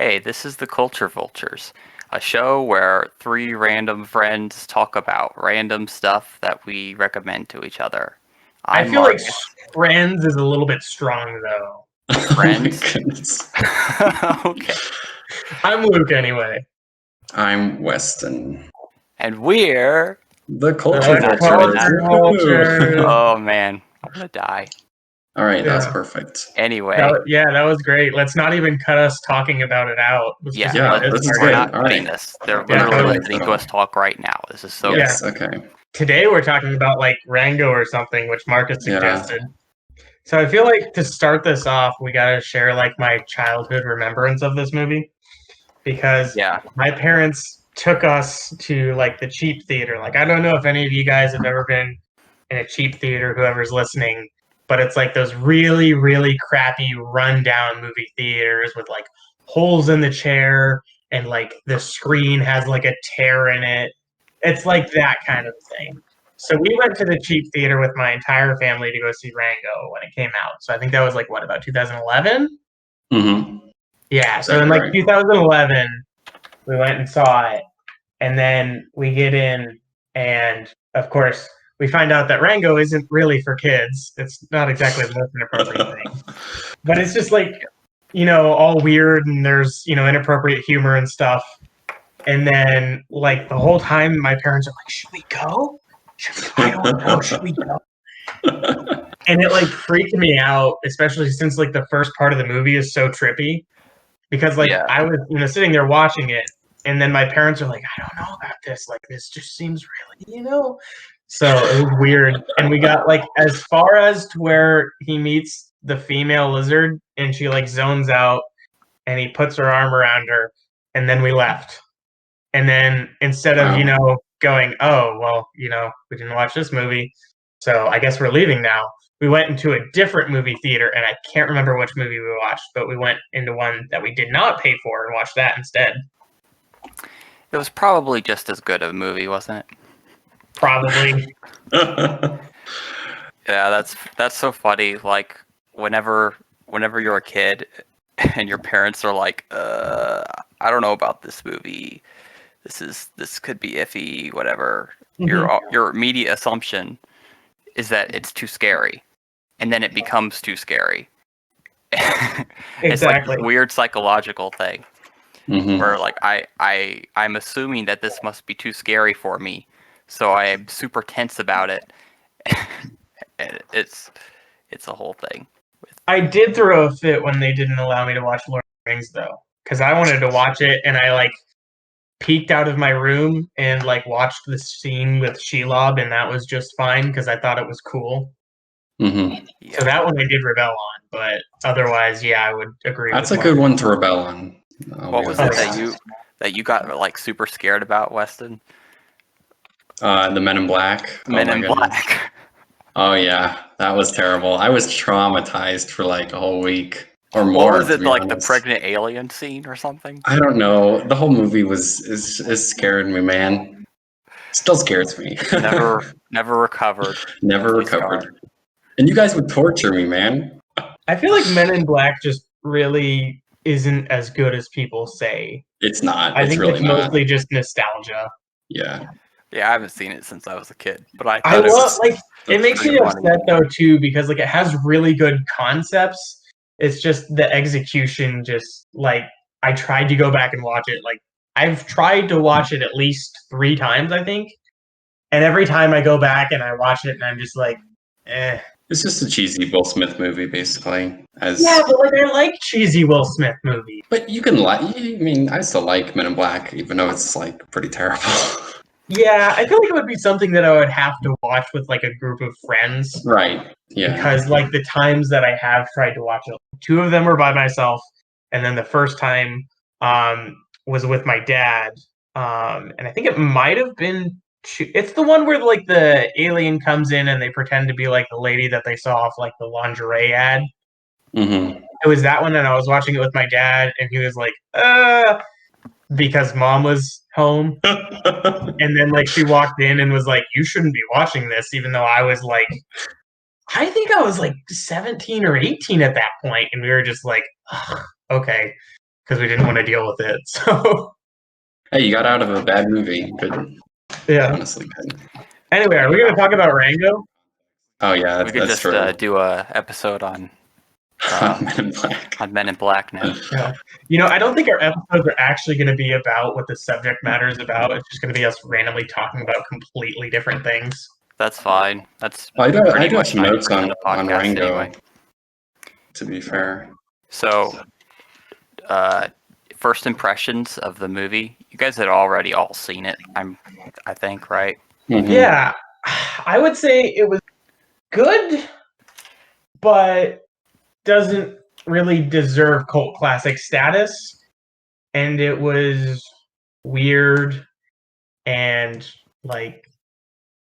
Hey, this is the Culture Vultures, a show where three random friends talk about random stuff that we recommend to each other. I I'm feel like Marcus. friends is a little bit strong, though. Friends? Oh my goodness. Okay. I'm Luke, anyway. I'm Weston. And we're... The Culture I'm not Culture doing that. Vultures. Oh man, I'm gonna die. All right, that's Yeah. perfect. Anyway, That was great. Let's not even cut us talking about it out. Let's yeah, just make Yeah, this this is we're part good. in. not All cutting right. this. They're Yeah, literally totally. listening to us talk right now. This is so Yes, okay. Today we're talking about like Rango or something, which Marcus Yeah. suggested. So I feel like to start this off, we gotta share like my childhood remembrance of this movie because Yeah. my parents took us to like the cheap theater. Like I don't know if any of you guys have ever been in a cheap theater, whoever's listening, but it's like those really, really crappy rundown movie theaters with like holes in the chair and like the screen has like a tear in it. It's like that kind of thing. So we went to the cheap theater with my entire family to go see Rango when it came out. So I think that was like what, about 2011? Mm-hmm. Yeah, so in Exactly like right. 2011 we went and saw it, and then we get in, and of course we find out that Rango isn't really for kids. It's not exactly the most inappropriate thing, but it's just like, all weird, and there's inappropriate humor and stuff. And then like the whole time my parents are like, should we go? I don't know, should we go? And it like freaked me out, especially since like the first part of the movie is so trippy. Because like Yeah. I was, sitting there watching it, and then my parents are like, I don't know about this. Like this just seems really. So it was weird. And we got like as far as to where he meets the female lizard, and she like zones out, and he puts her arm around her, and then we left. And then instead of Wow. going, oh well, we didn't watch this movie, so I guess we're leaving now. We went into a different movie theater, and I can't remember which movie we watched, but we went into one that we did not pay for and watched that instead. It was probably just as good a movie, wasn't it? Probably. Yeah, that's so funny. Like whenever you're a kid and your parents are like, I don't know about this movie. This could be iffy, whatever. Your immediate assumption is that it's too scary. And then it becomes too scary. It's like this Exactly. weird psychological thing Mhm. where like I'm assuming that this must be too scary for me. So I'm super tense about it. And it's a whole thing. I did throw a fit when they didn't allow me to watch Lord of the Rings, though, because I wanted to watch it, and I like peeked out of my room and like watched the scene with Shelob, and that was just fine because I thought it was cool. Mhm. Yeah. So that one I did rebel on, but otherwise, yeah, I would agree. That's a with good Mark. one to rebel on. What was it that you got like super scared about, Weston? The Men in Black. Men oh my in goodness. Black. Oh yeah, that was terrible. I was traumatized for like a whole week or more. What was to it, be like honest. the pregnant alien scene or something? I don't know. The whole movie is scared me, man. Still scares me. Never recovered. Never Please recovered. start. And you guys would torture me, man. I feel like Men in Black just really isn't as good as people say. It's not. I It's think really it's not. mostly just nostalgia. Yeah. Yeah, I haven't seen it since I was a kid, but I I thought it love was like it makes me pretty funny. upset though too, because like it has really good concepts. It's just the execution. Just like I tried to go back and watch it. Like I've tried to watch it at least 3 times, I think, and every time I go back and I watch it, and I'm just like, eh. It's just a cheesy Will Smith movie, basically. Yeah, but like I like cheesy Will Smith movies. But you can like. I mean, I still like Men in Black, even though it's like pretty terrible. Yeah, I feel like it would be something that I would have to watch with like a group of friends. Right. Yeah. Because like the times that I have tried to watch it, 2 of them were by myself, and then the first time was with my dad. And I think it might have been it's the one where like the alien comes in and they pretend to be like the lady that they saw off like the lingerie ad. Mm-hmm. It was that one, and I was watching it with my dad, and he was like, because mom was home. And then like she walked in and was like, you shouldn't be watching this, even though I was like, I think I was like 17 or 18 at that point, and we were just like, okay, because we didn't want to deal with it. So Hey, you got out of a bad movie. Good. yeah. Honestly, good. Anyway, are we going to talk about Rango? Oh yeah, We could that's just true. do a episode on Men in Black. Men in Black now. Yeah. You know, I don't think our episodes are actually going to be about what the subject matter is about. It's just going to be us randomly talking about completely different things. That's fine. That's I pretty do have much some notes 90% on of podcasts Rango. anyway. To be fair. So, first impressions of the movie. You guys had already all seen it. I think, right? Mhm. Yeah, I would say it was good, but doesn't really deserve cult classic status. And it was weird and like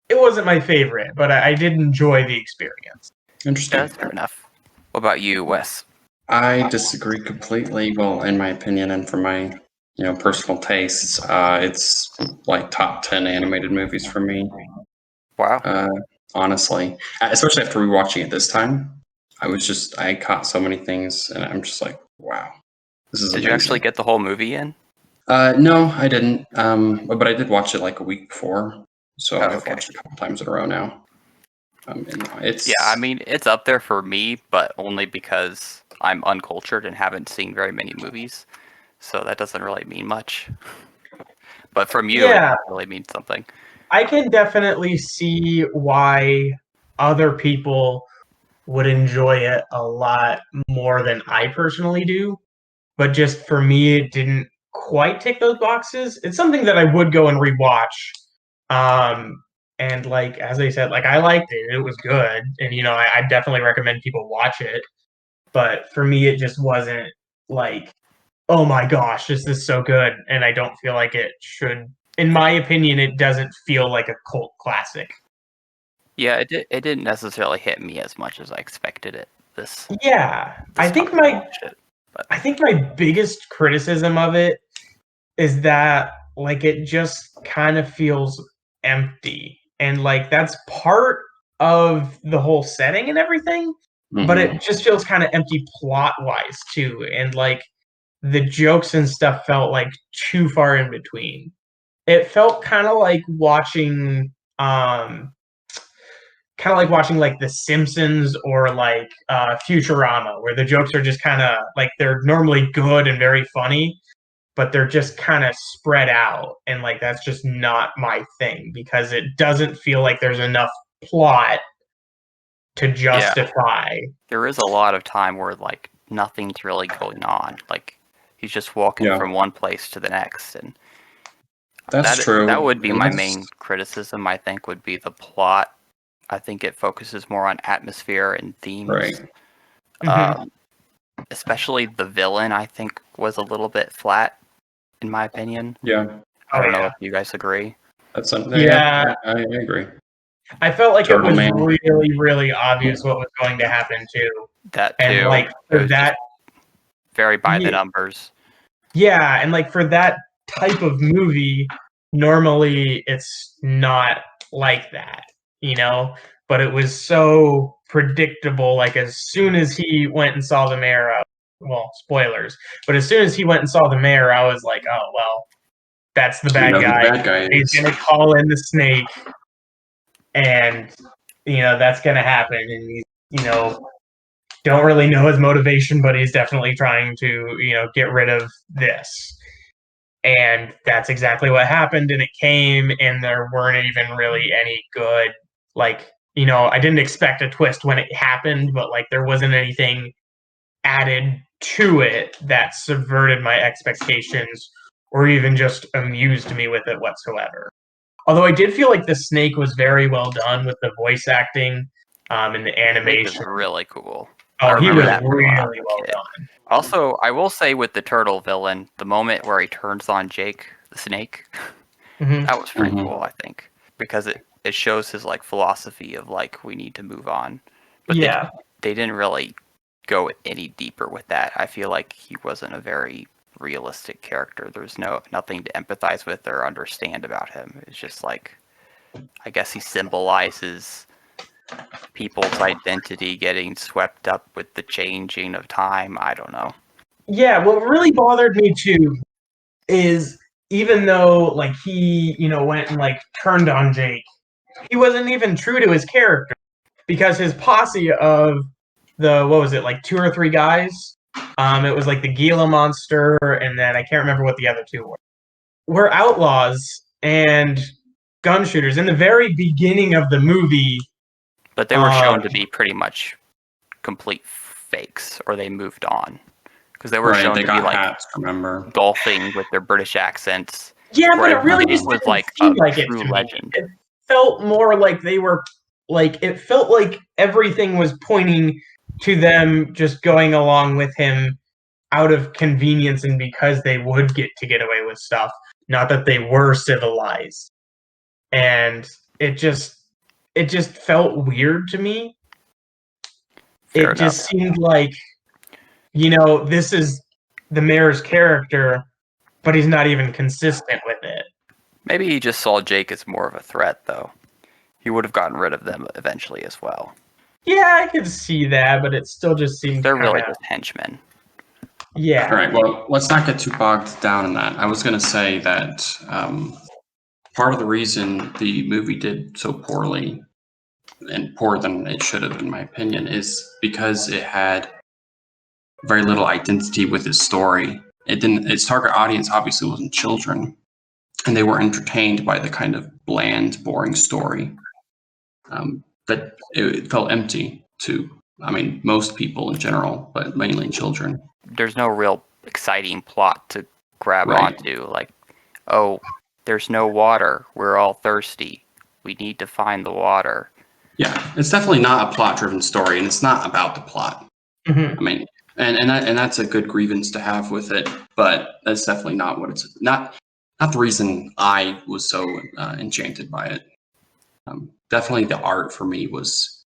it wasn't my favorite, but I did enjoy the experience. Interesting. Yeah, that's fair enough. What about you, Wes? I disagree completely. Well, in my opinion, and from my personal tastes, it's like top 10 animated movies for me. Wow. Honestly, especially after rewatching it this time, I caught so many things, and I'm just like, wow, this is Did amazing. you actually get the whole movie in? No, I didn't. But I did watch it like a week before, so Oh, I've okay. watched it a couple times in a row now. It's Yeah, I mean, it's up there for me, but only because I'm uncultured and haven't seen very many movies. So that doesn't really mean much. But from you, Yeah. it really means something. I can definitely see why other people would enjoy it a lot more than I personally do. But just for me, it didn't quite tick those boxes. It's something that I would go and rewatch. And like as I said, like I liked it. It was good, and I definitely recommend people watch it. But for me, it just wasn't like, oh my gosh, this is so good, and I don't feel like it should. In my opinion, it doesn't feel like a cult classic. Yeah, it didn't necessarily hit me as much as I expected it. Yeah, This time I watched it. I think my biggest criticism of it is that like it just kind of feels empty, and like that's part of the whole setting and everything, but Mhm. it just feels kind of empty plot wise too, and like the jokes and stuff felt like too far in between. It felt kind of like watching like The Simpsons or like Futurama, where the jokes are just kind of like they're normally good and very funny, but they're just kind of spread out, and like that's just not my thing because it doesn't feel like there's enough plot to justify. There is a lot of time where like nothing's really going on. Like he's just walking Yeah. from one place to the next, and That's true. that would be And my that's- main criticism. I think would be the plot. I think it focuses more on atmosphere and themes. Right. Mhm. Especially the villain, I think, was a little bit flat, in my opinion. Yeah. I don't know yeah. if you guys agree. That's something. Yeah. I agree. I felt like Turtle it was Man. really, really obvious what was going to happen too, That and too. like It for was that, just very by the Yeah. numbers. yeah, and like for that type of movie, normally it's not like that, But it was so predictable. Like as soon as he went and saw the mayor, well, spoilers, but as soon as he went and saw the mayor, I was like, oh well, that's the You bad know who the guy. bad guy He's is. gonna call in the snake, and that's gonna happen. And he's don't really know his motivation, but he's definitely trying to get rid of this. And that's exactly what happened. And it came, and there weren't even really any good, like, I didn't expect a twist when it happened, but like there wasn't anything added to it that subverted my expectations or even just amused me with it whatsoever. Although I did feel like the snake was very well done with the voice acting and the Snake is animation. really cool. Oh, I he remember was that from when I was really a well kid. done. Also, I will say with the turtle villain, the moment where he turns on Jake, the snake, Mhm. that was pretty Mhm. cool, I think. Because it shows his like philosophy of like we need to move on. But Yeah. they didn't really go any deeper with that. I feel like he wasn't a very realistic character. There's nothing to empathize with or understand about him. It's just like I guess he symbolizes people's identity getting swept up with the changing of time. I don't know. Yeah, what really bothered me too is even though like he, went and like turned on Jake, he wasn't even true to his character because his posse of the what was it, like two or three guys? It was like the Gila monster, and then I can't remember what the other two were. Were outlaws and gun shooters in the very beginning of the movie. But they were shown to be pretty much complete fakes, or they moved on. Because they were shown to be like hats, remember? golfing with their British accents. Yeah, but it really Jake just was didn't like seem a like it true to me. legend. It felt more like they were it felt like everything was pointing to them just going along with him out of convenience and because they would get away with stuff, not that they were civilized. And it just felt weird to me. Fair It just seemed like, this is the mayor's character, but he's not even consistent with it. Maybe he just saw Jake as more of a threat, though. He would have gotten rid of them eventually as well. Yeah, I could see that, but it still just seemed They're really just henchmen. Yeah. All right, well, let's not get too bogged down in that. I was going to say that part of the reason the movie did so poorly, and poorer than it should have, in my opinion, is because it had very little identity with its story. Its target audience obviously wasn't children, and they were entertained by the kind of bland, boring story. That it felt empty to, most people in general, but mainly children. There's no real exciting plot to grab Right. onto. Like, oh, there's no water. We're all thirsty. We need to find the water. Yeah, it's definitely not a plot-driven story, and it's not about the plot. Mm-hmm. And that's a good grievance to have with it, but that's definitely not what it's not the reason I was so enchanted by it. Definitely the art for me was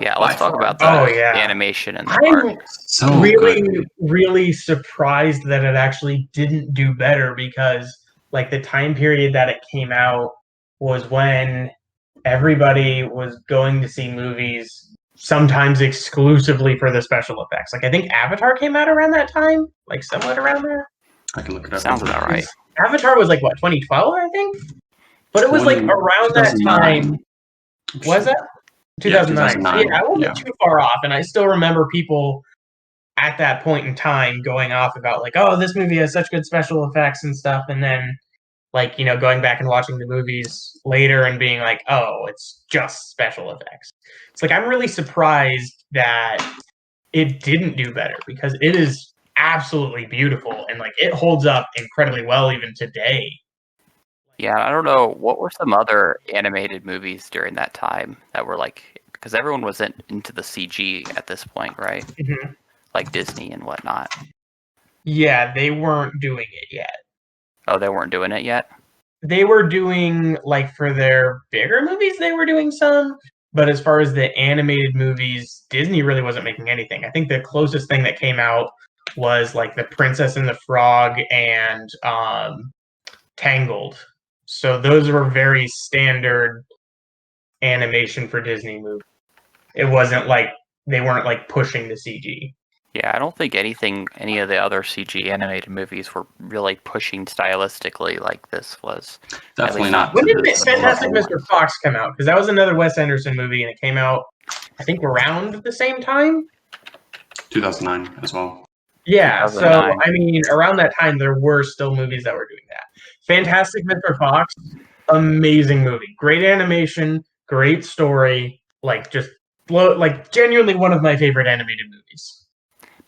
Yeah, let's talk about the animation and the art. I'm so really, good. really surprised that it actually didn't do better because, like, the time period that it came out was when everybody was going to see movies sometimes exclusively for the special effects. Like, I think Avatar came out around that time, like somewhat around there. I can look it up. Sounds about right. Avatar was like what, 2012, I think? But it was like around that time. Was it? 2009. Yeah, I wasn't too far off, and I still remember people at that point in time going off about like, oh, this movie has such good special effects and stuff, and then like, going back and watching the movies later and being like, oh, it's just special effects. It's like I'm really surprised that it didn't do better because it is absolutely beautiful and like it holds up incredibly well even today. Yeah, I don't know. What were some other animated movies during that time that were like, because everyone was into the CG at this point, right? Mm-hmm. Like Disney and whatnot. Yeah, they weren't doing it yet. Oh, they weren't doing it yet? They were doing, like, for their bigger movies, they were doing some. But as far as the animated movies, Disney really wasn't making anything. I think the closest thing that came out was, like, The Princess and the Frog and Tangled. So those were very standard animation for Disney movies. It wasn't like they weren't like pushing the CG. Yeah, I don't think any of the other CG animated movies were really pushing stylistically like this was. Definitely not. When did Fantastic Mr. Fox come out? Because that was another Wes Anderson movie, and it came out, I think, around the same time. 2009 as well. Yeah, so I mean, around that time, there were still movies that were doing that. Fantastic Mr. Fox, amazing movie, great animation, great story, like just genuinely one of my favorite animated movies.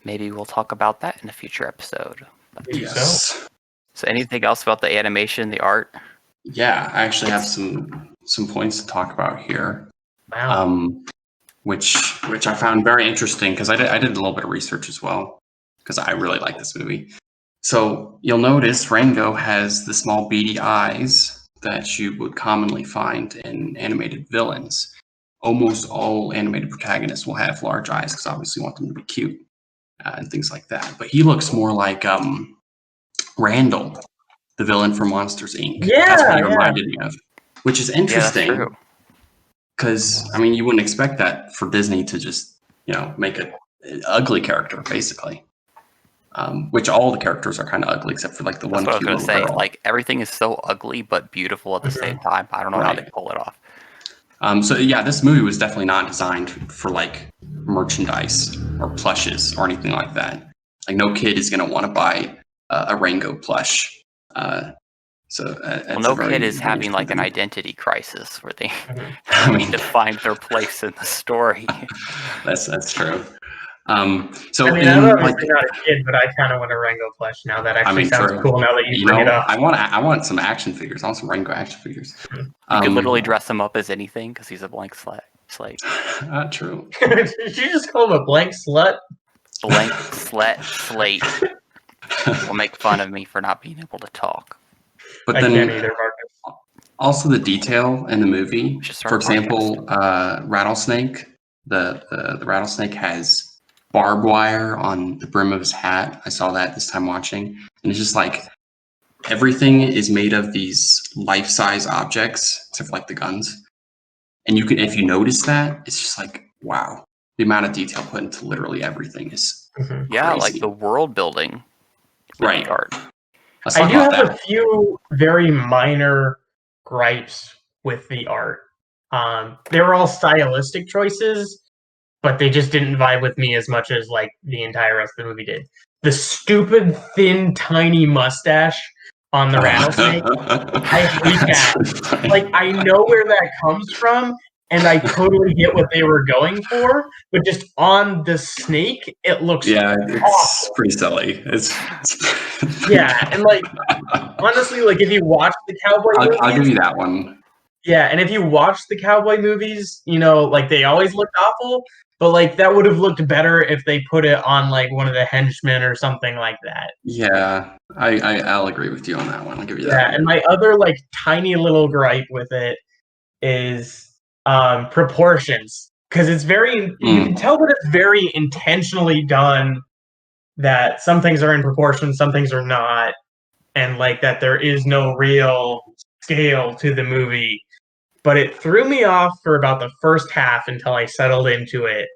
Maybe we'll talk about that in a future episode. Yes. So anything else about the animation, the art? Yeah, I actually have some points to talk about here. Wow. Which I found very interesting because I did a little bit of research as well because I really like this movie. So you'll notice Rango has the small beady eyes that you would commonly find in animated villains. Almost all animated protagonists will have large eyes because obviously you want them to be cute and things like that. But he looks more like Randall, the villain from Monsters, Inc. Yeah, that's what he reminded me of, which is interesting. Because, I mean, you wouldn't expect that for Disney to just, make an ugly character, basically. which all the characters are kind of ugly except for like the That's one what I was cute gonna little say. girl. Like everything is so ugly but beautiful at the same time. I don't know how they Right. pull it off. So yeah, this movie was definitely not designed for like merchandise or plushes or anything like that. Like no kid is going to want to buy a Rango plush. Well, no kid is having like an identity crisis where they I need mean, to find their place in the story. that's true. So I mean, I'm obviously not a kid, but I kind of want a Rango plush now. That actually sounds cool now that you bring it up. I want some action figures. I want some Rango action figures. You could literally dress him up as anything because he's a blank slate. Not true. Did you just call him a blank slut? Blank slate. Will make fun of me for not being able to talk. But I then can't either, Marcus. Also the detail in the movie. Just For start example, Rattlesnake. The rattlesnake has barbed wire on the brim of his hat. I saw that this time watching, and it's just like everything is made of these life-size objects, except for like the guns. And you can, if you notice that, it's just like wow, the amount of detail put into literally everything is Yeah, crazy. like the world building. Right. Art. I do have a few very minor gripes with the art. They were all stylistic choices, but they just didn't vibe with me as much as like the entire rest of the movie did. The stupid, thin, tiny mustache on the rattlesnake. I hate that. Like, I know where that comes from, and I totally get what they were going for, but just on the snake, it looks it's awful. pretty silly. It's yeah, and like honestly, like if you watch the cowboy movies, I'll give you that one. Yeah, and if you watch the cowboy movies, you know, like they always looked awful, but like that would have looked better if they put it on like one of the henchmen or something like that. Yeah, I'll agree with you on that one. I'll give you that. Yeah, one. and my other like tiny little gripe with it is proportions, because it's very you can tell that it's very intentionally done. That some things are in proportion, some things are not, and like that there is no real scale to the movie. But it threw me off for about the first half until I settled into it.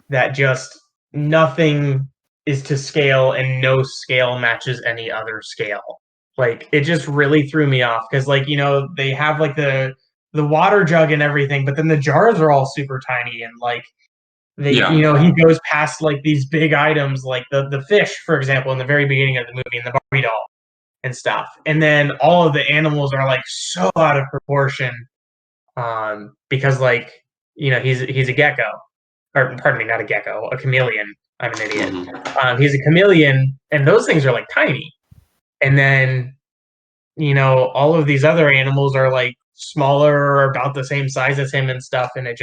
That just nothing is to scale and no scale matches any other scale. Like it just really threw me off because like, you know, they have like the water jug and everything, but then the jars are all super tiny and like you know, he goes past like these big items like the fish, for example, in the very beginning of the movie and the Barbie doll and stuff. And then all of the animals are like so out of proportion. Because like you know he's a gecko, or pardon me, not a gecko, a chameleon. I'm an idiot. He's a chameleon, and those things are like tiny. And then you know all of these other animals are like smaller or about the same size as him and stuff. And it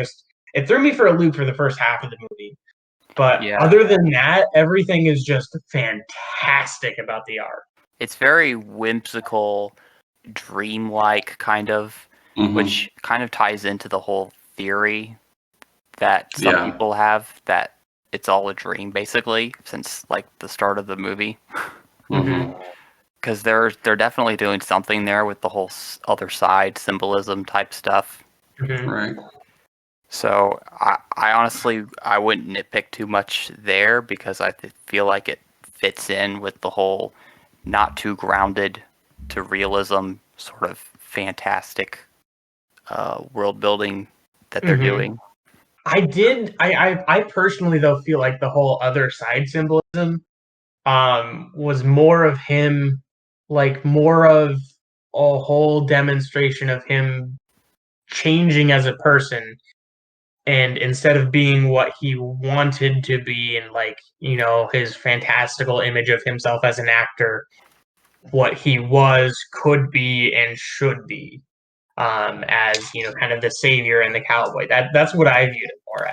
threw me for a loop for the first half of the movie. But other than that, everything is just fantastic about the art. It's very whimsical, dreamlike kind of. Which kind of ties into the whole theory that some people have that it's all a dream, basically, since like the start of the movie. Because they're definitely doing something there with the whole other side symbolism type stuff. Right. So I honestly I wouldn't nitpick too much there because I feel like it fits in with the whole not too grounded to realism sort of fantastic world building that they're doing. I personally though feel like the whole other side symbolism was more of him, like more of a whole demonstration of him changing as a person, and instead of being what he wanted to be and like you know his fantastical image of himself as an actor, what he could be and should be. As you know, kind of the savior and the cowboy. That's what I viewed it more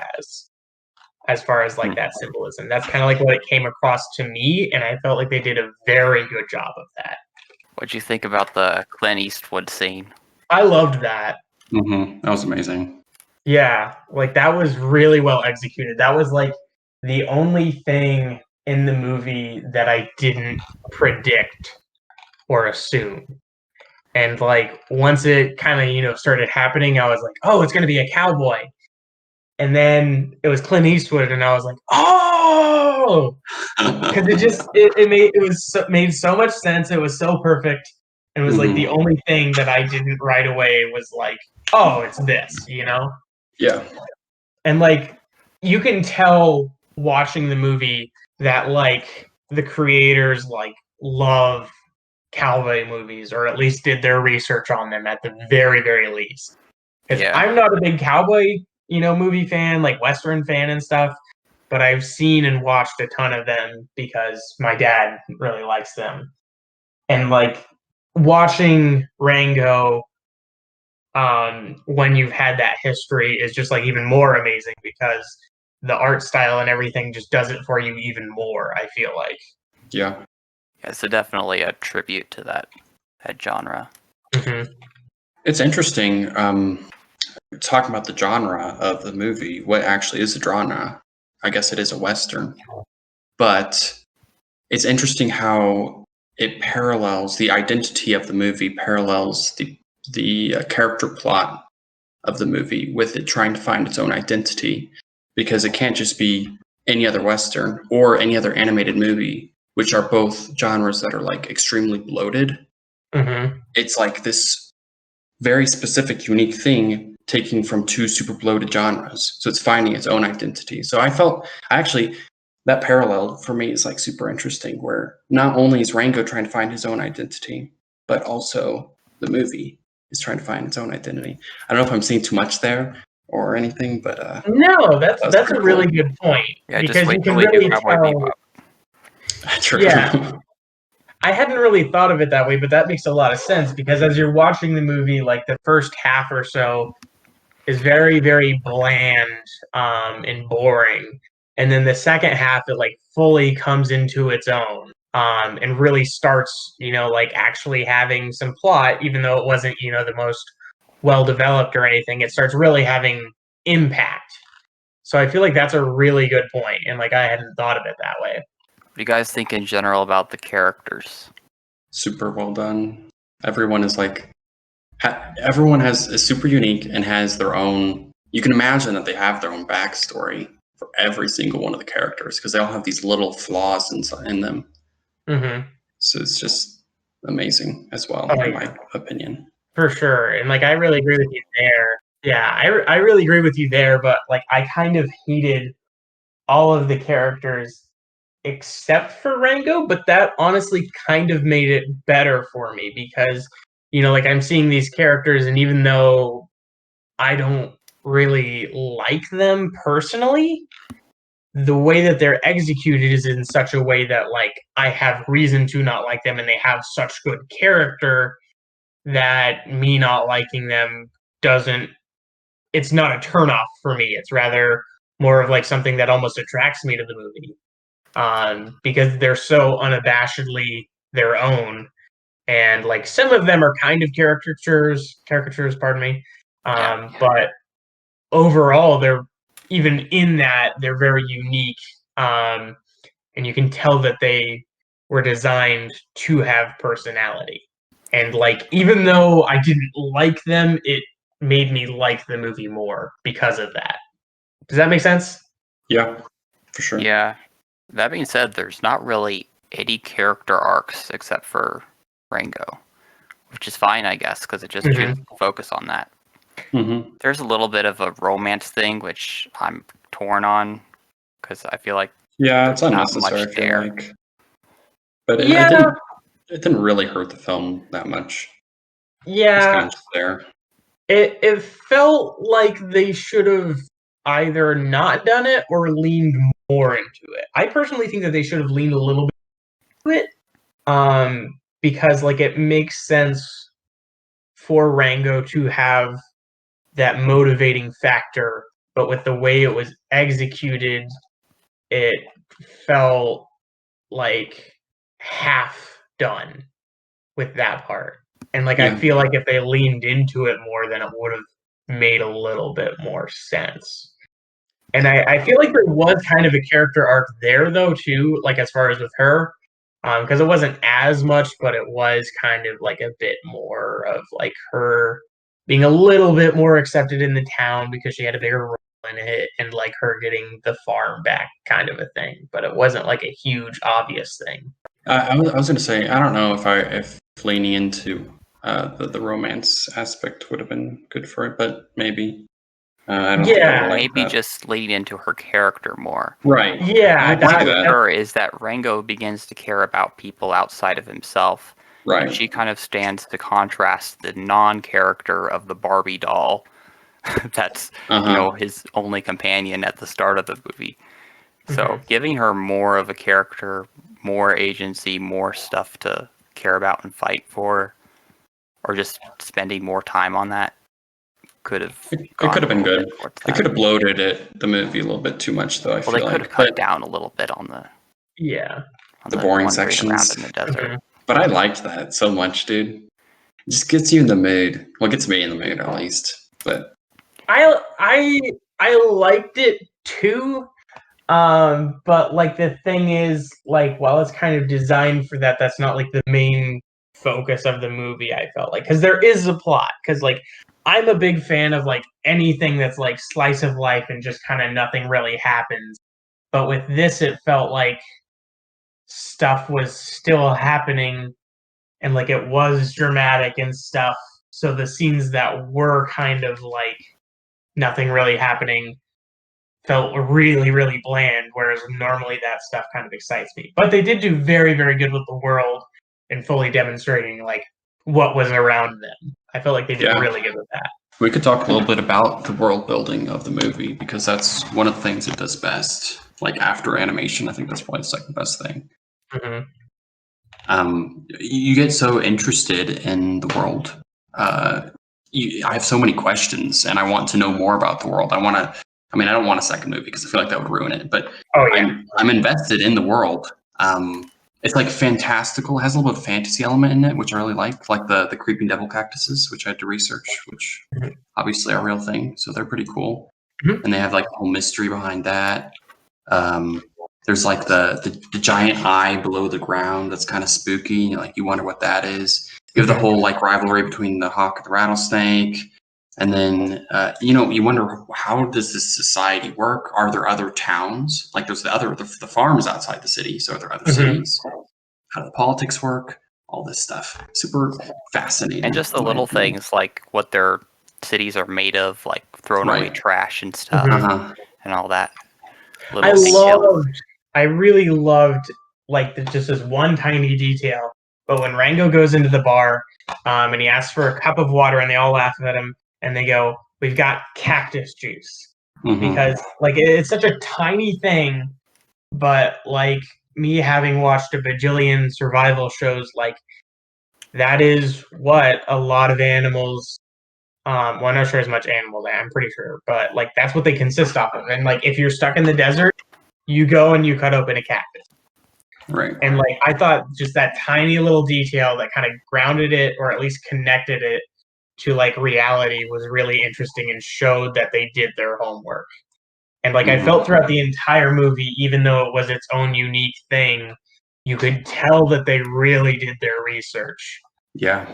as far as like that symbolism. That's kind of like what it came across to me, and I felt like they did a very good job of that. What'd you think about the Clint Eastwood scene? I loved that. That was amazing. Yeah, like that was really well executed. That was like the only thing in the movie that I didn't predict or assume. And like once it kind of, you know, started happening, I was like, oh, it's gonna be a cowboy. And then it was Clint Eastwood, and I was like, oh, oh, because it made so much sense. It was so perfect. And it was like the only thing that I didn't right away was like, oh, it's this, you know? Yeah. And like you can tell watching the movie that like the creators like love cowboy movies, or at least did their research on them at the very, very least. Because Yeah. I'm not a big cowboy, movie fan, like Western fan and stuff, but I've seen and watched a ton of them because my dad really likes them. And like watching Rango when you've had that history is just like even more amazing because the art style and everything just does it for you even more, I feel like. Yeah. Yeah, so definitely a tribute to that genre. Mm-hmm. It's interesting talking about the genre of the movie. What actually is a genre? I guess it is a Western. But it's interesting how it parallels the identity of the movie, parallels the character plot of the movie with it trying to find its own identity, because it can't just be any other Western or any other animated movie, which are both genres that are like extremely bloated. Mm-hmm. It's like this very specific, unique thing taking from two super bloated genres. So it's finding its own identity. So that parallel for me is like super interesting, where not only is Rango trying to find his own identity, but also the movie is trying to find its own identity. I don't know if I'm seeing too much there or anything, but No, that's pretty a really good point. Yeah, just because you wait till can we do really Cowboy tell. Bebop. True. Yeah. I hadn't really thought of it that way, but that makes a lot of sense because as you're watching the movie, like the first half or so is very, very bland and boring. And then the second half, it like fully comes into its own and really starts, like actually having some plot, even though it wasn't, the most well developed or anything. It starts really having impact. So I feel like that's a really good point, and like I hadn't thought of it that way. What do you guys think in general about the characters? Super well done. Everyone is like, everyone is super unique and has their own. You can imagine that they have their own backstory for every single one of the characters because they all have these little flaws in them. Mm-hmm. So it's just amazing as well, Oh, in yeah. my opinion. For sure. And like I really agree with you there. Yeah, I really agree with you there, but like I kind of hated all of the characters except for Rango, but that honestly kind of made it better for me because like I'm seeing these characters and even though I don't really like them personally, the way that they're executed is in such a way that like I have reason to not like them and they have such good character that me not liking them doesn't it's not a turnoff for me. It's rather more of like something that almost attracts me to the movie. Because they're so unabashedly their own. And like some of them are kind of caricatures, pardon me. But overall they're even in that they're very unique. And you can tell that they were designed to have personality. And like even though I didn't like them, it made me like the movie more because of that. Does that make sense? Yeah, for sure. Yeah. That being said, there's not really any character arcs except for Rango, which is fine, I guess, because it just chooses to focus on that. Mm-hmm. There's a little bit of a romance thing, which I'm torn on, because I feel like it's not unnecessary, much I feel there. like. But Yeah. it didn't really hurt the film that much. It's Yeah. kind of just there. It felt like they should have either not done it or leaned more into it. I personally think that they should have leaned a little bit into it. Because like it makes sense for Rango to have that motivating factor, but with the way it was executed, it felt like half done with that part. And like I feel like if they leaned into it more, then it would have made a little bit more sense. And I feel like there was kind of a character arc there though too, like as far as with her. Because it wasn't as much, but it was kind of like a bit more of like her being a little bit more accepted in the town because she had a bigger role in it and like her getting the farm back kind of a thing, but it wasn't like a huge obvious thing. I was going to say, I don't know if leaning into the romance aspect would have been good for it, but maybe. I don't think I would like Maybe that. just lean into her character more. Right. Yeah, My point that. with her is that Rango begins to care about people outside of himself. Right. And she kind of stands to contrast the non-character of the Barbie doll that's, his only companion at the start of the movie. So giving her more of a character, more agency, more stuff to care about and fight for, or just spending more time on that could have It could have been good. They could have bloated the movie a little bit too much, though. I feel they like could have cut down a little bit on the the boring wandering sections around in the desert. But I liked that so much, dude. It just gets you in the mood. Well, it gets me in the mood at least. But I liked it too. But like the thing is, like, while it's kind of designed for that, that's not like the main focus of the movie. I felt like, because there is a plot. Because like I'm a big fan of like anything that's like slice of life and just kind of nothing really happens. But with this, it felt like stuff was still happening and like it was dramatic and stuff. So the scenes that were kind of like nothing really happening felt really, really bland, whereas normally that stuff kind of excites me. But they did do very, very good with the world and fully demonstrating like what was around them. I felt like they did really good with that. We could talk a little bit about the world building of the movie, because that's one of the things it does best. Like after animation, I think that's probably the second best thing. You get so interested in the world. I have so many questions, and I want to know more about the world. I don't want a second movie because I feel like that would ruin it. But I'm invested in the world. It's like fantastical. It has a little bit of fantasy element in it, which I really like the creeping devil cactuses, which I had to research, which obviously are a real thing. So they're pretty cool. And they have like a whole mystery behind that. There's like the giant eye below the ground that's kind of spooky. Like you wonder what that is. You have the whole like rivalry between the hawk and the rattlesnake. And then, you wonder, how does this society work? Are there other towns? Like there's the farms outside the city. So are there other cities? How do the politics work? All this stuff. Super fascinating. And just the little things like what their cities are made of, like throwing away trash and stuff and all that. I really loved like just this one tiny detail. But when Rango goes into the bar and he asks for a cup of water and they all laugh at him and they go, "We've got cactus juice." Because like it's such a tiny thing, but like me having watched a bajillion survival shows, like that is what a lot of animals well, I'm not sure as much animals, I'm pretty sure, but like that's what they consist off of. And like if you're stuck in the desert, you go and you cut open a cactus. Right. And like I thought just that tiny little detail that kind of grounded it or at least connected it to like reality was really interesting and showed that they did their homework. And like I felt throughout the entire movie, even though it was its own unique thing, you could tell that they really did their research. Yeah,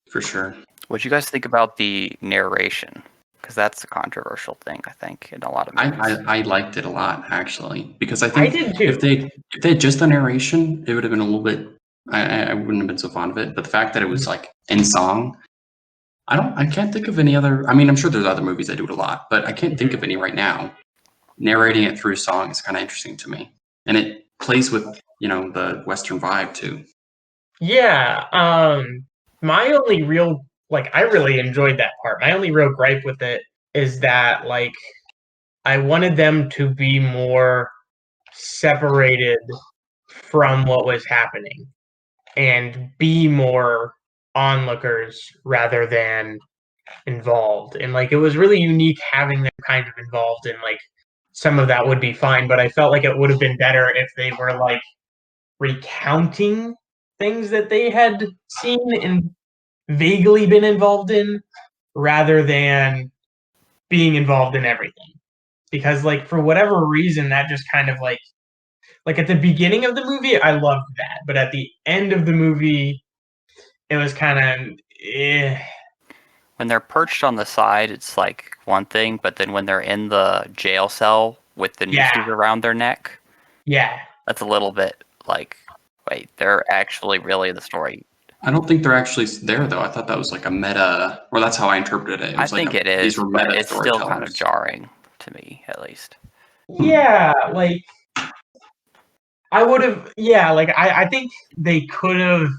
for sure. What do you guys think about the narration? Because that's a controversial thing, I think, in a lot of movies. I liked it a lot, actually, because I think did too. if they had just the narration, it would have been a little bit. I wouldn't have been so fond of it. But the fact that it was like in song, I can't think of any other. I mean, I'm sure there's other movies that do it a lot, but I can't think of any right now. Narrating it through song is kind of interesting to me, and it plays with the Western vibe too. Yeah. My only real I really enjoyed that part. My only real gripe with it is that like I wanted them to be more separated from what was happening and be more onlookers rather than involved. And like it was really unique having them kind of involved, and like some of that would be fine, but I felt like it would have been better if they were like recounting things that they had seen and vaguely been involved in rather than being involved in everything. Because like for whatever reason that just kind of like at the beginning of the movie I loved that, but at the end of the movie it was kind of when they're perched on the side, it's like one thing, but then when they're in the jail cell with the nooses Yeah. around their neck, Yeah. that's a little bit like, wait, they're actually really in the story. I don't think they're actually there though. I thought that was like a meta, or that's how I interpreted it. It I was like think it is, these were but meta it's still kind of storytellers. jarring to me, at least. Yeah, like I would have. Yeah, like I think they could have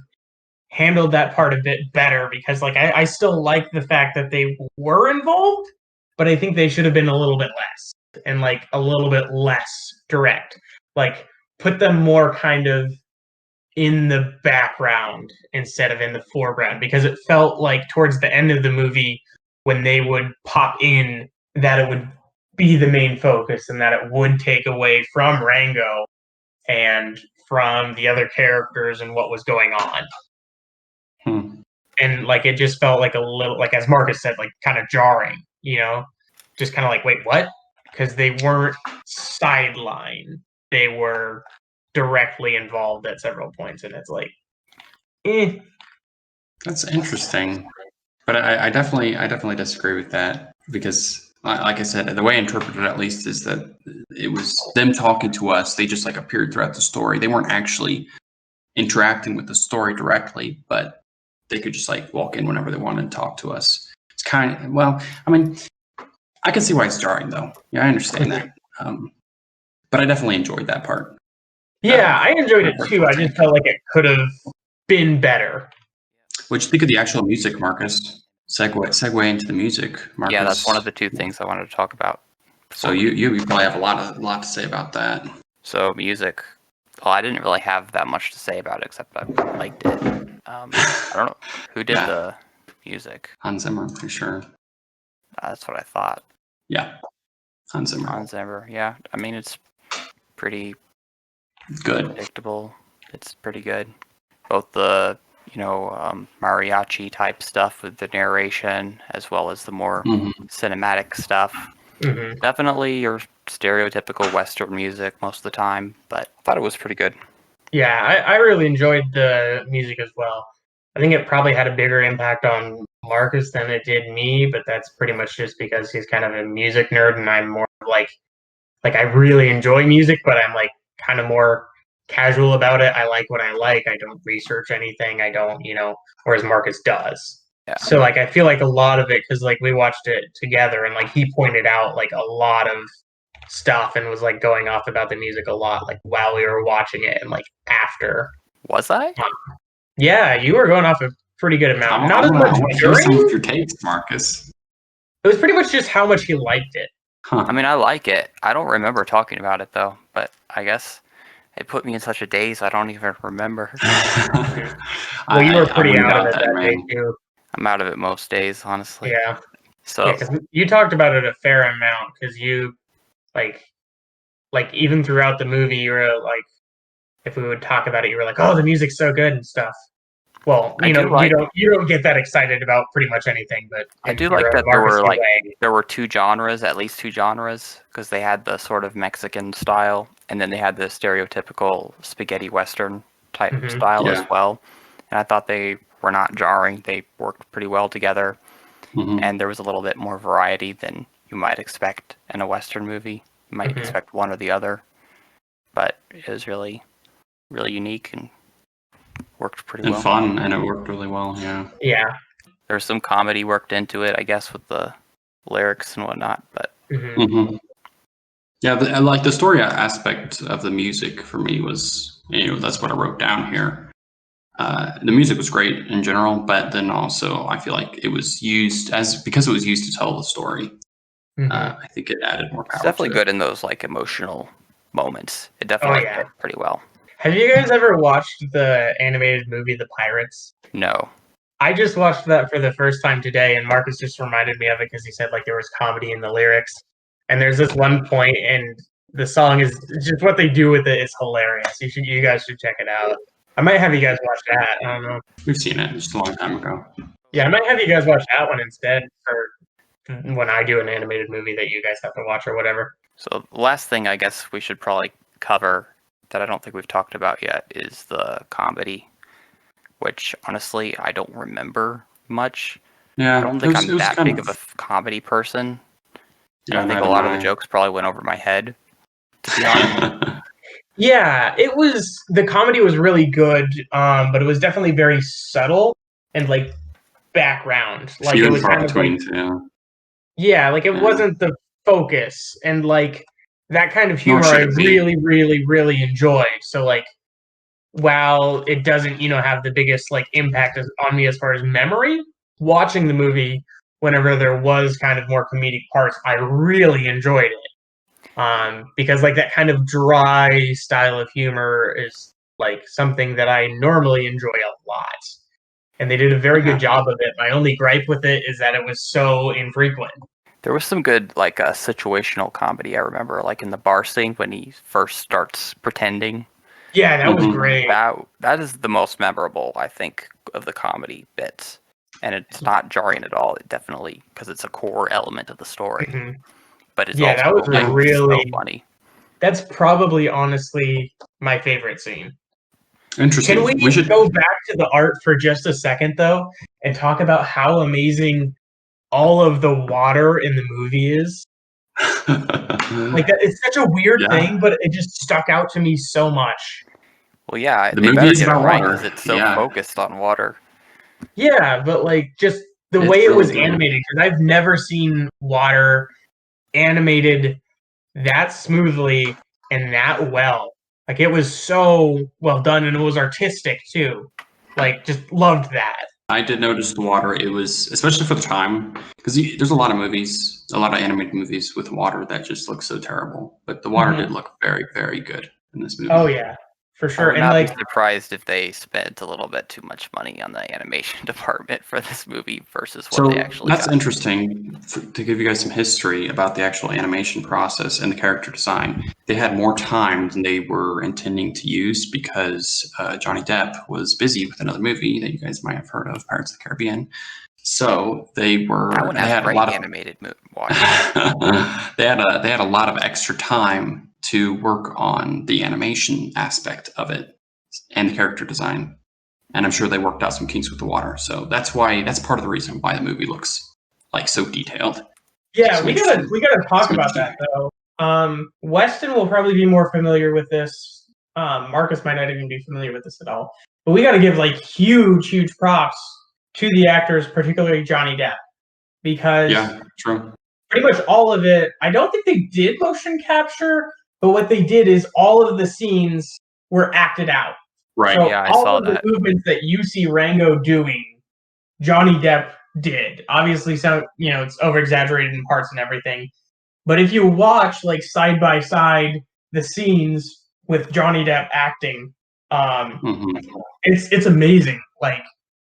handled that part a bit better because like I still like the fact that they were involved, but I think they should have been a little bit less and like a little bit less direct. Like put them more kind of in the background instead of in the foreground because it felt like towards the end of the movie when they would pop in that it would be the main focus and that it would take away from Rango and from the other characters and what was going on. Hmm. And like it just felt like a little like as Marcus said, like kind of jarring, just kind of like, wait, what? Because they weren't sidelined. They were directly involved at several points, and it's like, eh. That's interesting, but I definitely disagree with that because, like I said, the way I interpreted it at least is that it was them talking to us. They just like appeared throughout the story. They weren't actually interacting with the story directly, but they could just like walk in whenever they wanted to talk to us. It's kind of, well, I mean, I can see why it's jarring though. Yeah, I understand that. But I definitely enjoyed that part. Yeah, I enjoyed it part too. I just felt like it could have been better. What'd you think of the actual music, Marcus? Segue into the music, Marcus. Yeah, that's one of the two things I wanted to talk about. So you probably have a lot to say about that. So music. Well, I didn't really have that much to say about it except I liked it. I don't know who did the music. Hans Zimmer for sure. That's what I thought. Yeah, Hans Zimmer. Hans Zimmer. Yeah, I mean it's pretty Good. predictable. It's pretty good. Both the mariachi type stuff with the narration as well as the more cinematic stuff. Mm-hmm. Definitely your stereotypical Western music most of the time, but I thought it was pretty good. Yeah, I really enjoyed the music as well. I think it probably had a bigger impact on Marcus than it did me, but that's pretty much just because he's kind of a music nerd and I'm more like I really enjoy music, but I'm like kind of more casual about it. I like what I like. I don't research anything. I don't, whereas Marcus does. Yeah. So like I feel like a lot of it because like we watched it together and like he pointed out like a lot of stuff and was like going off about the music a lot like while we were watching it and like after. Was I? Yeah, you were going off a pretty good amount. Not as much hear some of during. your takes, Marcus. It was pretty much just how much he liked it. Huh. I mean, I like it. I don't remember talking about it though, but I guess it put me in such a daze I don't even remember. Well, you were pretty out of it that man. day too. I'm out of it most days, honestly. Yeah. So Yeah, because you talked about it a fair amount because you like even throughout the movie you were like if we would talk about it you were like, oh, the music's so good and stuff. Well, I do like, you don't get that excited about pretty much anything, but I do like that there were two genres, at least two genres, because they had the sort of Mexican style and then they had the stereotypical spaghetti western type style as well. And I thought they were not jarring. They worked pretty well together. And there was a little bit more variety than you might expect in a Western movie. You might expect one or the other. But it was really, really unique and worked pretty well. And fun, and it worked really well, yeah. Yeah. There was some comedy worked into it, I guess, with the lyrics and whatnot. But yeah, like the story aspect of the music for me was, that's what I wrote down here. The music was great in general, but then also I feel like it was used because it was used to tell the story. I think it added more power. It's definitely good in those like emotional moments. It definitely did pretty well. Have you guys ever watched the animated movie The Pirates? No. I just watched that for the first time today, and Marcus just reminded me of it because he said like there was comedy in the lyrics. And there's this one point, and the song is just what they do with it is hilarious. You guys should check it out. I might have you guys watch that. I don't know. We've seen it just a long time ago. Yeah, I might have you guys watch that one instead for when I do an animated movie that you guys have to watch or whatever. So the last thing I guess we should probably cover that I don't think we've talked about yet is the comedy, which honestly I don't remember much. Yeah, I don't think it I'm was that kind big of a comedy person. And Yeah, I think a neither lot of am the I. jokes probably went over my head, to be honest. Yeah, it was the comedy was really good, but it was definitely very subtle and like background. Like Few it and was far kind of like between, too. yeah, like it Yeah. wasn't the focus and like that kind of Nor humor I should it be. really, really, really enjoy. So like while it doesn't, have the biggest like impact on me as far as memory, watching the movie whenever there was kind of more comedic parts, I really enjoyed it. Because like that kind of dry style of humor is like something that I normally enjoy a lot. And they did a very Yeah. good job of it. My only gripe with it is that it was so infrequent. There was some good, like, situational comedy, I remember, like in the bar scene when he first starts pretending. Yeah, that was Mhm. great. That is the most memorable, I think, of the comedy bits. And it's not jarring at all. It definitely, because it's a core element of the story. Mhm. But it's Yeah, that was also so really. funny. That's probably honestly my favorite scene. Can we Interesting. We should. go back to the art for just a second, though, and talk about how amazing all of the water in the movie is? Like that, it's such a weird Yeah. thing, but it just stuck out to me so much. Well, yeah, The they movie better is get it about right water. because it's so Yeah. focused on water. Yeah, but like just the It's way it really was good. animated, because I've never seen water animated that smoothly and that well. Like it was so well done, and it was artistic too. Like just loved that. I did notice the water. It was, especially for the time, because there's a lot of movies, a lot of animated movies with water that just look so terrible. But the water did look very, very good in this movie. Oh yeah, for I sure. would And not be like surprised if they spent a little bit too much money on the animation department for this movie versus what they So actually that's got. interesting to give you guys some history about the actual animation process and the character design. They had more time than they were intending to use because Johnny Depp was busy with another movie that you guys might have heard of, Pirates of the Caribbean. So That one they has had a great lot of animated water. they had a lot of extra time to work on the animation aspect of it and the character design. And I'm sure they worked out some kinks with the water. So that's part of the reason why the movie looks like so detailed. yeah, Some we gotta interesting, we gotta talk some about interesting. that though. Weston will probably be more familiar with this. Marcus might not even be familiar with this at all. But we gotta give like huge props to the actors, particularly Johnny Depp, because Yeah, true. pretty much all of it. I don't think they did motion capture, but what they did is all of the scenes were acted out. Right. So Yeah, I all saw of the that. movements that you see Rango doing, Johnny Depp did. Obviously, some it's over exaggerated in parts and everything. But if you watch like side by side the scenes with Johnny Depp acting, um, hmm it's amazing. Like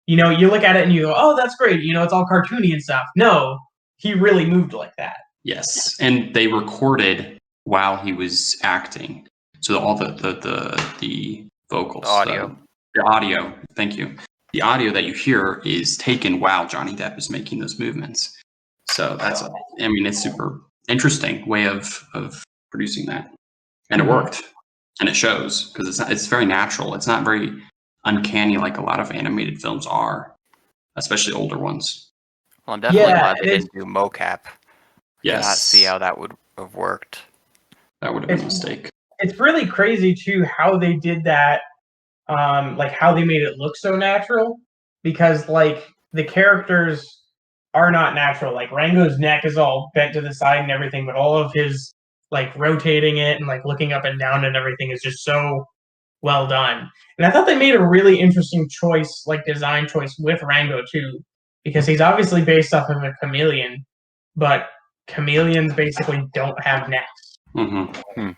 you look at it and you go, "Oh, that's great." It's all cartoony and stuff. No, he really moved like that. Yes, and they recorded while he was acting, so all the vocals, The audio. the audio. Thank you. The audio that you hear is taken while Johnny Depp is making those movements. So I mean, it's super interesting way of producing that, and it worked, and it shows because it's very natural. It's not very uncanny like a lot of animated films are, especially older ones. Well, I'm definitely Yeah, glad they and didn't do mocap. Cannot see Yes, how that would have worked. that would have been a it's mistake. it's really crazy too how they did that. Like how they made it look so natural, because like the characters are not natural. Like Rango's neck is all bent to the side and everything, but all of his like rotating it and like looking up and down and everything is just so well done. And I thought they made a really interesting choice, like design choice with Rango too, because he's obviously based off of a chameleon, but chameleons basically don't have necks. hmm And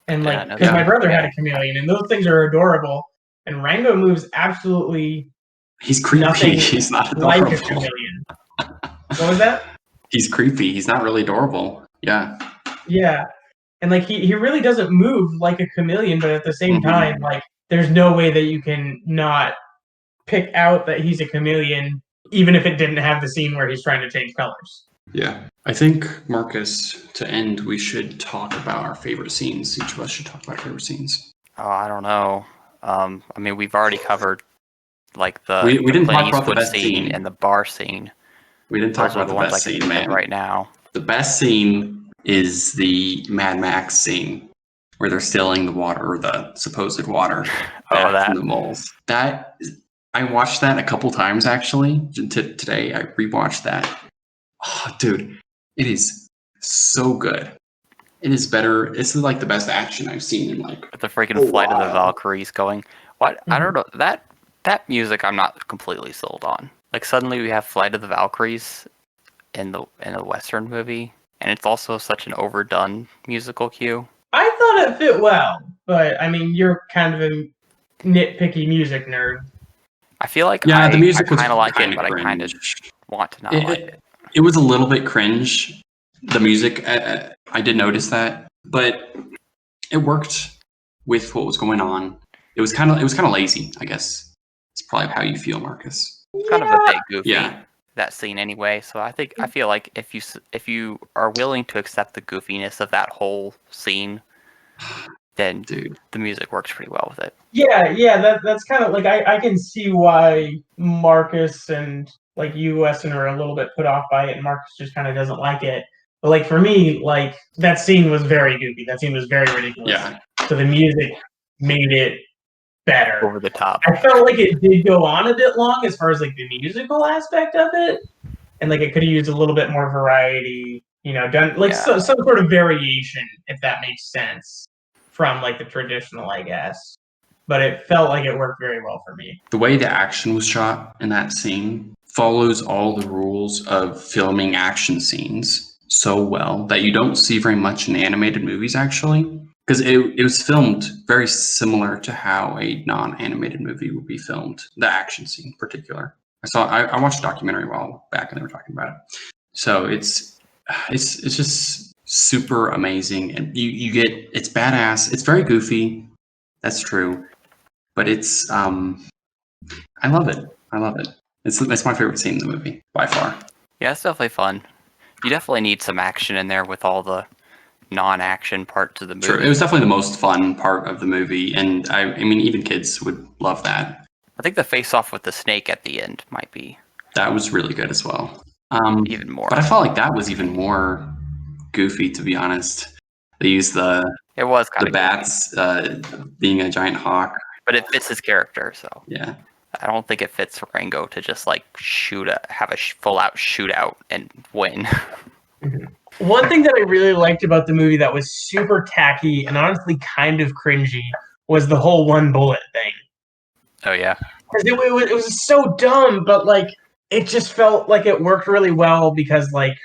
Did not like, know because Yeah. my that. brother had Yeah. a chameleon, and those things are adorable. And Rango moves absolutely He's creepy. nothing He's not like a adorable. chameleon. What was that? He's creepy. He's not really adorable. Yeah. Yeah. And like he really doesn't move like a chameleon, but at the same hmm time, like there's no way that you can not pick out that he's a chameleon, even if it didn't have the scene where he's trying to change colors. Yeah. I think, Marcus, to end, we should talk about our favorite scenes. Each of us should talk about our favorite scenes. Oh, I don't know. I mean, we've already covered like We the didn't Clint talk about the Eastwood best scene scene. and the bar scene. We didn't talk Those are about the the ones I best can scene, think of man. right now. The best scene is the Mad Max scene where they're stealing the water, or the supposed water, back that. from the moles. I watched that a couple times actually. Today I rewatched that. Oh, dude, it is so good. It is better. This is like the best action I've seen in like With the freaking a Flight of the while. Valkyries going. What? I don't know. That music I'm not completely sold on. Like suddenly we have Flight of the Valkyries in the Western movie, and it's also such an overdone musical cue. I thought it fit well, but I mean, you're kind of a nitpicky music nerd. I feel like Yeah, I the music was kind of like kind it, of but I kind of cringe. want to not like it. It was a little bit cringe. The music, I did notice that, but it worked with what was going on. It was kind of lazy, I guess. It's probably how you feel, Marcus. It's kind of a bit goofy, Yeah. that scene anyway. So I feel like if you are willing to accept the goofiness of that whole scene, then Dude. the music works pretty well with it. Yeah, that's kind of like I can see why Marcus and like you, Weston, are a little bit put off by it, and Marcus just kind of doesn't like it. But like for me, like that scene was very goofy. That scene was very ridiculous. Yeah. So the music made it better. Over the top. I felt like it did go on a bit long as far as like the musical aspect of it, and like it could have used a little bit more variety. You know, done like some sort of variation, if that makes sense, from like the traditional, I guess. But it felt like it worked very well for me. The way the action was shot in that scene follows all the rules of filming action scenes so well that you don't see very much in animated movies, actually. Because it was filmed very similar to how a non-animated movie would be filmed, the action scene in particular. I watched a documentary a while back and they were talking about it. So it's just super amazing, and it's badass. It's very goofy. That's true. But it's I love it. I love it. It's my favorite scene in the movie by far. Yeah, it's definitely fun. You definitely need some action in there with all the non-action parts of the movie. True. It was definitely the most fun part of the movie, and I mean even kids would love that. I think the face-off with the snake at the end might be That was really good as well. even more. But I felt like that was even more goofy, to be honest. They used It was kind the of bats being a giant hawk. but it fits his character, so Yeah. I don't think it fits Rango to just like have a full-out shootout and win. One thing that I really liked about the movie that was super tacky and honestly kind of cringy was the whole one bullet thing. Oh yeah, Because it was so dumb, but like it just felt like it worked really well because like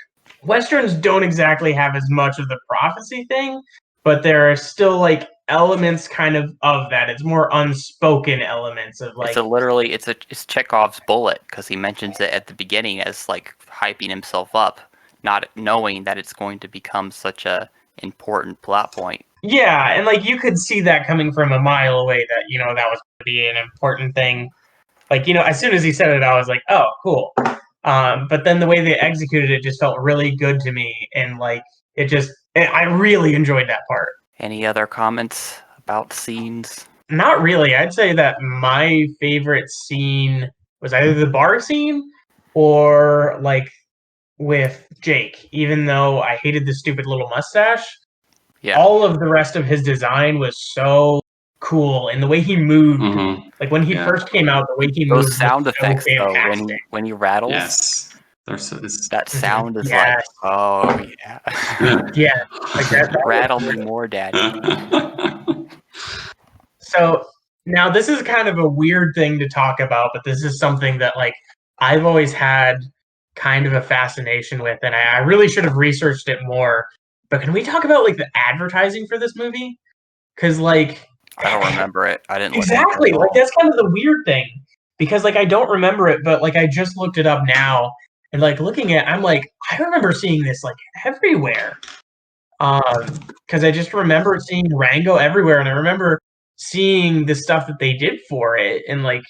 Westerns don't exactly have as much of the prophecy thing, but there are still like elements kind of that. It's more unspoken elements of like it's Chekhov's bullet because he mentions it at the beginning as like hyping himself up, not knowing that it's going to become such a important plot point. yeah, and like you could see that coming from a mile away that that was going to be an important thing. Like as soon as he said it, I was like, oh, cool. But then the way they executed it just felt really good to me, and like I really enjoyed that part. Any other comments about scenes? Not really. I'd say that my favorite scene was either the bar scene or like with Jake, even though I hated the stupid little mustache. Yeah. All of the rest of his design was so cool, and the way he moved, Mm-hmm. like when he first came out, the way he moved. Those sound effects, so though, when he rattles, Yes. that sound is like, oh yeah, yeah, like that rattle me more, daddy. So now this is kind of a weird thing to talk about, but this is something that like I've always had kind of a fascination with, and I really should have researched it more. But can we talk about like the advertising for this movie? Because like I don't remember it. I didn't exactly like that's kind of the weird thing because like I don't remember it, but like I just looked it up now, and like looking at, I'm like I remember seeing this like everywhere. Because I just remember seeing Rango everywhere, and I remember seeing the stuff that they did for it, and like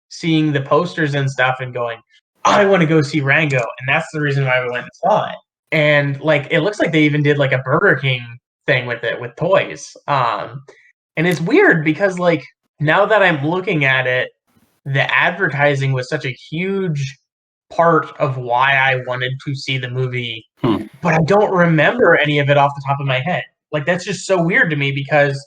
seeing the posters and stuff, and going, I want to go see Rango, and that's the reason why we went and saw it. And like it looks like they even did like a Burger King thing with it with toys. And it's weird because like now that I'm looking at it, the advertising was such a huge part of why I wanted to see the movie, Hmm. but I don't remember any of it off the top of my head. Like, that's just so weird to me because,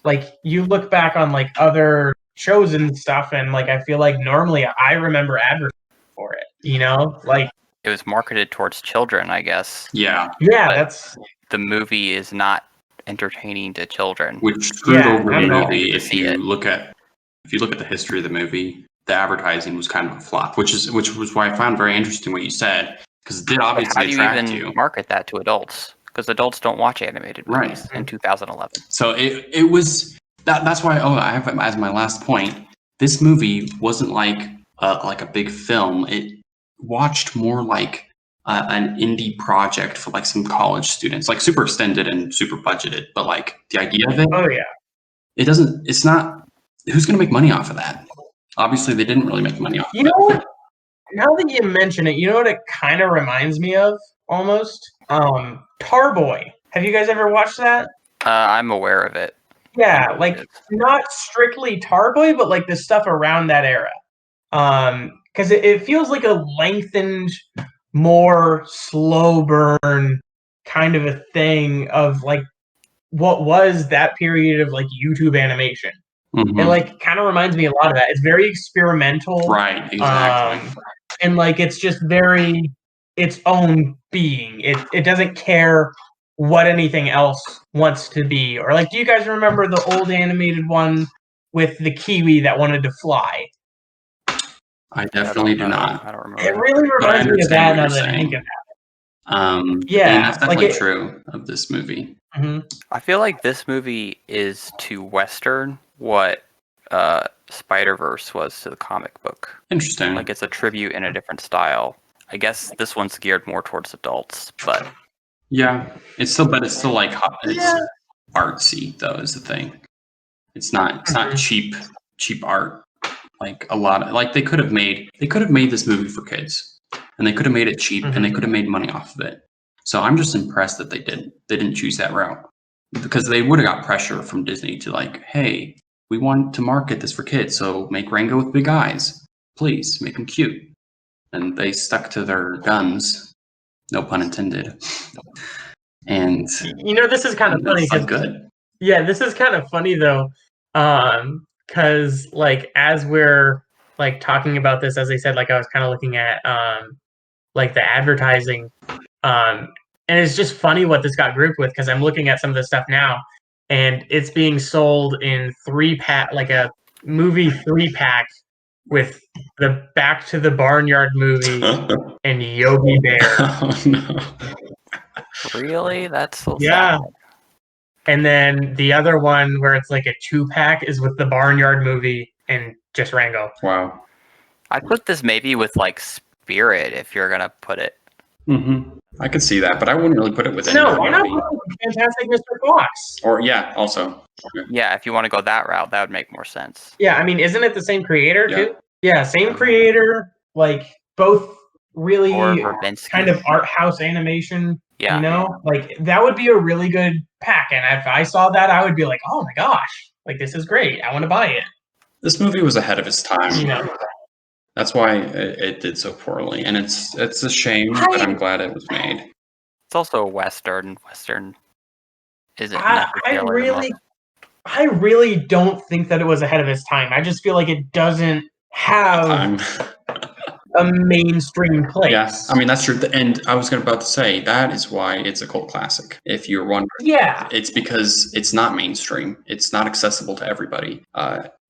like, you look back on, like, other shows and stuff, and, like, I feel like normally I remember advertising for it, you know? Like, It was marketed towards children, I guess. Yeah, yeah, But- that's... The movie is not entertaining to children. which screwed Yeah, over not the at all. movie. To If see you it. look at the history of the movie, the advertising was kind of a flop, which was why I found very interesting what you said, because it did But obviously how do you attract even you. market that to adults? Because adults don't watch animated Right. movies in 2011. So it was that's why. Oh, I have it as my last point. This movie wasn't like a big film. It watched more like an indie project for like some college students, like super extended and super budgeted. But like the idea of it, Oh, yeah. it doesn't. It's not. Who's going to make money off of that? Obviously, they didn't really make money off. You know what? Now that you mention it, you know what it kind of reminds me of, almost? Tarboy. Have you guys ever watched that? I'm aware of it. Yeah, I know like, it is. not strictly Tarboy, but, like, the stuff around that era. Because it feels like a lengthened, more slow burn kind of a thing of, like, what was that period of, like, YouTube animation. Mhm. It, like, kind of reminds me a lot of that. It's very experimental. Right. Exactly. And, like, it's just very its own being. It doesn't care what anything else wants to be. Or, like, do you guys remember the old animated one with the kiwi that wanted to fly? I definitely do not. I don't remember. It really But I reminds me of understand that what now you're that I think saying. of And Yeah, that's like definitely it- true of this movie. it. Mhm. I feel like this movie is to Western what Spider-Verse was to the comic book. Interesting. Like it's a tribute in a different style. I guess this one's geared more towards adults, but Yeah, it's still like it's Yeah. artsy though is the thing. It's not Mhm. cheap art. Like a lot of like they could have made this movie for kids, and they could have made it cheap, and they Mhm. could have made money off of it. So I'm just impressed that they didn't choose that route, because they would have got pressure from Disney to like, hey, we want to market this for kids, so make Rango with big eyes, please make him cute, and they stuck to their guns, no pun intended. And You know, this is kind of funny it's like because good. yeah, this is kind of funny though, because like as we're like talking about this, as I said, like I was kind of looking at like the advertising, and it's just funny what this got grouped with because I'm looking at some of the stuff now, and it's being sold in 3-pack, like a movie 3-pack with the Back to the Barnyard movie and Yogi Bear. Oh no. really, that's so Yeah. sad. And then the other one where it's like a 2-pack is with the Barnyard movie and just Rango. Wow. I put this maybe with like Spirit if you're gonna put it. Mm-hmm. I could see that, but I wouldn't really put it with any No, other why not movie. put Fantastic Mr. Fox? Or yeah, also. Yeah, if you want to go that route, that would make more sense. Yeah, I mean, isn't it the same creator Yeah. too? Yeah, same creator. Like both really Or Verbinski. kind of art house animation. Yeah. You know, like that would be a really good pack. And if I saw that, I would be like, oh my gosh, like this is great. I want to buy it. This movie was ahead of its time. You know, That's why it did so poorly, and it's a shame, but I'm glad it was made. It's also a Western. Western isn't I necessarily the most. really don't think that it was ahead of its time. I just feel like it doesn't have Time. a mainstream place. Yeah, I mean that's true. And I was about to say that is why it's a cult classic. If you're wondering, Yeah. it's because it's not mainstream. It's not accessible to everybody.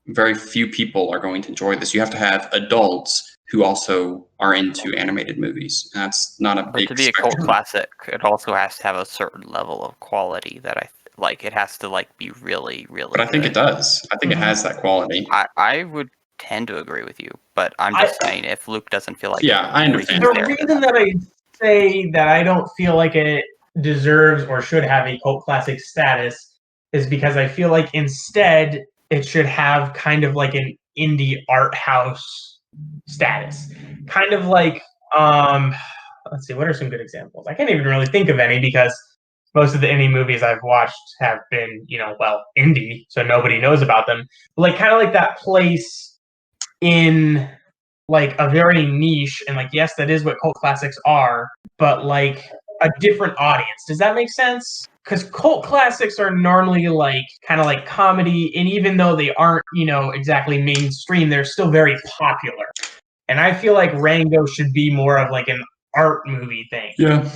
Very few people are going to enjoy this. You have to have adults who also are into animated movies. That's not a But big to be a cult spectrum. classic, it also has to have a certain level of quality that like. It has to like be really, really. But I think good. it does. I think it has that quality. I would tend to agree with you, but I'm just saying if Luke doesn't feel like Yeah, I understand. The there, reason that I say that I don't feel like it deserves or should have a cult classic status is because I feel like instead it should have kind of like an indie art house status. Kind of like let's see, what are some good examples? I can't even really think of any because most of the indie movies I've watched have been, indie, so nobody knows about them. But like kind of like that place in like a very niche, and like yes, that is what cult classics are, but like a different audience. Does that make sense? Because cult classics are normally like kind of like comedy, and even though they aren't, exactly mainstream, they're still very popular. And I feel like Rango should be more of like an art movie thing. Yeah.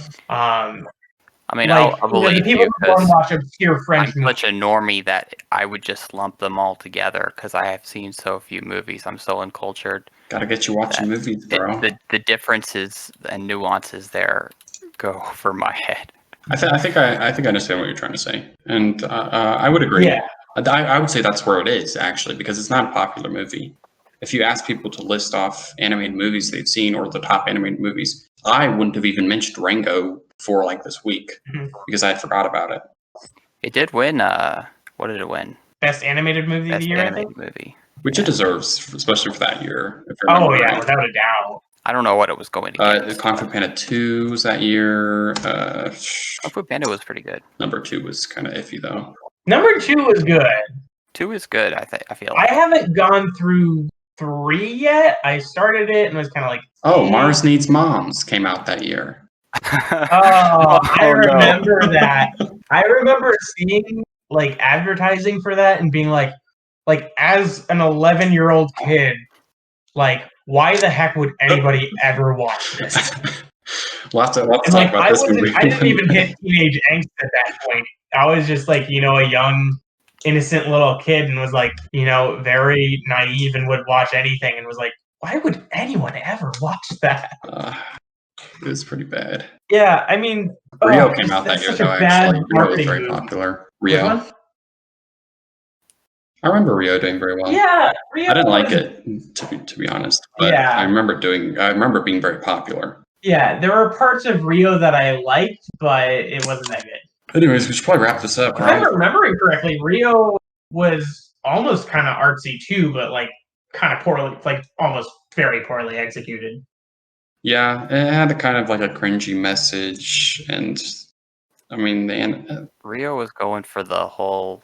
I mean, Like I'll believe the people you who want to because watch obscure French I'm movies. such a normie that I would just lump them all together because I have seen so few movies. I'm so uncultured. Gotta get you watching movies, bro. The differences and nuances there go over my head. I think I understand what you're trying to say, and I would agree. Yeah. I would say that's where it is actually, because it's not a popular movie. If you ask people to list off animated movies they've seen or the top animated movies, I wouldn't have even mentioned Rango for like this week because I had forgot about it. It did win. What did it win? Best animated movie of Best the year, I animated think. movie. Which it deserves, especially for that year. If I Oh remember yeah, right. without a doubt. I don't know what it was going against. Kung Fu Panda 2 was that year. Kung Fu Panda was pretty good. Number 2 was kind of iffy though. Number 2 was good. 2 is good. I feel I like. haven't gone through 3 yet. I started it and was kind of like, Oh, Mars Needs Moms came out that year. oh, I remember no. that. I remember seeing like advertising for that and being like as an 11-year-old kid, like why the heck would anybody ever watch this? We'll have to And talk like about this movie. I didn't even hit teenage angst at that point. I was just like, a young, innocent little kid and was like, very naive and would watch anything and was like, why would anyone ever watch that? It was pretty bad. Yeah, I mean, Rio came out that year such a though, bad actually. Rio was marketing very move. popular. Which Rio. one? I remember Rio doing very well. Yeah, Rio. I didn't like it, to be honest, but Yeah. I remember it being very popular. Yeah, there were parts of Rio that I liked, but it wasn't that good. Anyways, we should probably wrap this up, If I'm right? remembering correctly, Rio was almost kind of artsy too, but like kind of poorly, like almost very poorly executed. Yeah, it had a kind of like a cringy message, and I mean, Rio was going for the whole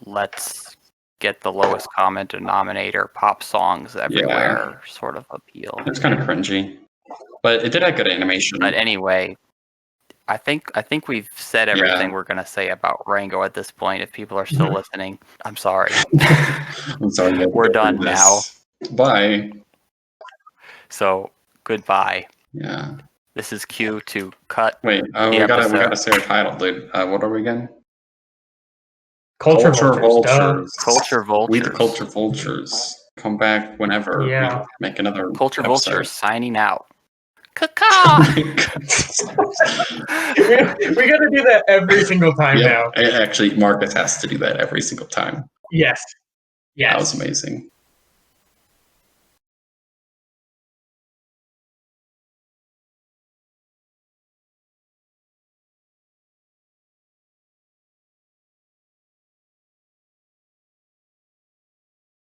let's get the lowest common denominator pop songs everywhere sort of appeal. It was kind of cringy, but it did have good animation. But anyway, I think we've said everything we're gonna say about Rango at this point. If people are still listening, I'm sorry. I'm sorry. We're done now. Bye. So goodbye. Yeah. This is cue to cut. Wait, we gotta say our title, dude. What are we again? Culture Vultures. Culture Vultures. We the Culture Vultures. Come back whenever we make another Culture episode. Vultures signing out. Caca! We gotta do that every single time now. Actually, Marcus has to do that every single time. Yes. That was amazing.